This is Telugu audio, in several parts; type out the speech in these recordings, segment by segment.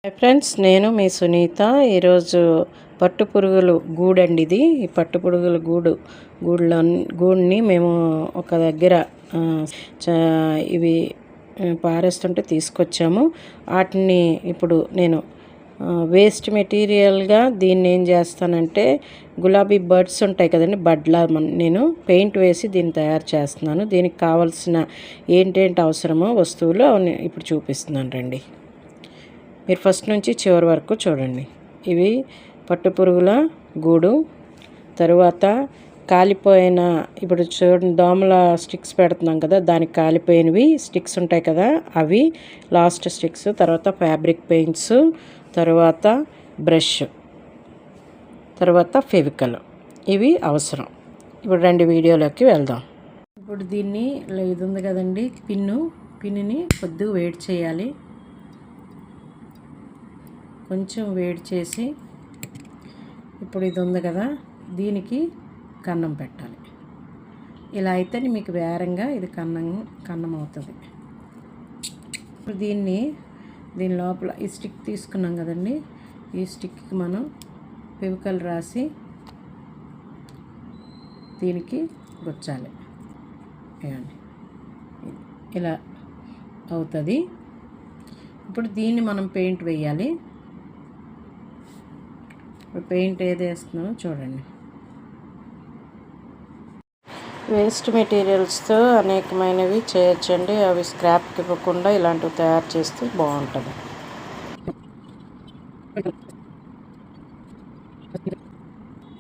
హాయ్ ఫ్రెండ్స్, నేను మీ సునీత. ఈరోజు పట్టుపురుగులు గూడండి ఇది. ఈ పట్టుపురుగుల గూడుని మేము ఒక దగ్గర ఇవి పారేస్తుంటే తీసుకొచ్చాము. వాటిని ఇప్పుడు నేను వేస్ట్ మెటీరియల్గా దీన్ని ఏం చేస్తానంటే, గులాబీ బర్డ్స్ ఉంటాయి కదండి, బడ్లా నేను పెయింట్ వేసి దీన్ని తయారు చేస్తున్నాను. దీనికి కావాల్సిన ఏంటేంటి అవసరమో వస్తువులు ఇప్పుడు చూపిస్తున్నాను రండి. మీరు ఫస్ట్ నుంచి చివరి వరకు చూడండి. ఇవి పట్టుపురుగుల గూడు. తరువాత కాలిపోయిన, ఇప్పుడు చూడండి, దోమల స్టిక్స్ పెడుతున్నాం కదా, దానికి కాలిపోయినవి స్టిక్స్ ఉంటాయి కదా, అవి లాస్ట్ స్టిక్స్. తర్వాత ఫ్యాబ్రిక్ పెయింట్స్, తర్వాత బ్రష్, తర్వాత ఫెవికల్, ఇవి అవసరం. ఇప్పుడు రెండు వీడియోలోకి వెళ్దాం. ఇప్పుడు దీన్ని ఇది ఉంది కదండి, పిన్నుని కొద్దిగా వేడి చేయాలి. కొంచెం వేడి చేసి ఇప్పుడు ఇది ఉంది కదా, దీనికి కన్నం పెట్టాలి. ఇలా అయితేనే మీకు వేరంగా ఇది కన్నం అవుతుంది. ఇప్పుడు దీని లోపల ఈ స్టిక్ తీసుకున్నాం కదండి, ఈ స్టిక్కి మనం ఫెవికల్ రాసి దీనికి గుచ్చాలి. ఇలా అవుతుంది. ఇప్పుడు దీన్ని మనం పెయింట్ వేయాలి. పెయింట్ ఏది వేస్తున్నామో చూడండి. వేస్ట్ మెటీరియల్స్తో అనేకమైనవి చేయొచ్చండి. అవి స్క్రాప్కి ఇవ్వకుండా ఇలాంటివి తయారు చేస్తే బాగుంటుంది.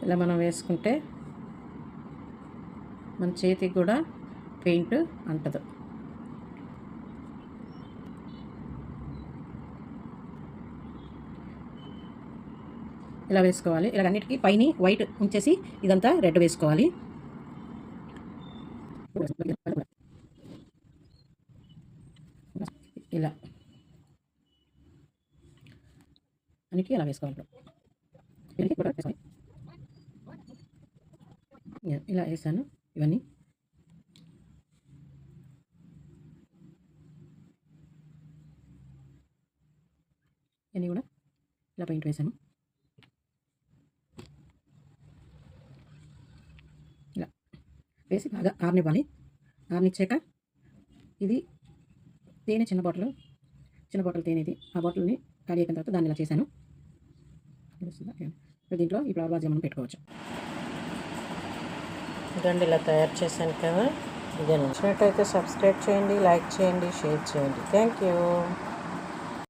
ఇలా మనం వేసుకుంటే మన చేతికి కూడా పెయింట్ అంటదు. ఇలా వేసుకోవాలి. ఇలా అన్నిటికీ పైన వైట్ ఉంచేసి ఇదంతా రెడ్ వేసుకోవాలి. ఇలా అన్నిటికీ ఇలా వేసుకోవాలి. ఇలా వేసాను. ఇవన్నీ కూడా ఇలా పెయింట్ వేసాను. ఇలా వేసి బాగా ఆరనివ్వాలి. ఆరనిచ్చాక ఇది తేనె, చిన్న బాటిల్ తేనె, ఇది ఆ బాటిల్ని ఖాళీ అయిన తర్వాత దాన్ని ఇలా చేశాను. దీంట్లో ఈ ఫ్లవర్ వాజ్ మనం పెట్టుకోవచ్చు. ఇదండి, ఇలా తయారు చేశాను కదా. ఇదే నచ్చినట్టయితే సబ్స్క్రైబ్ చేయండి, లైక్ చేయండి, షేర్ చేయండి. Thank you.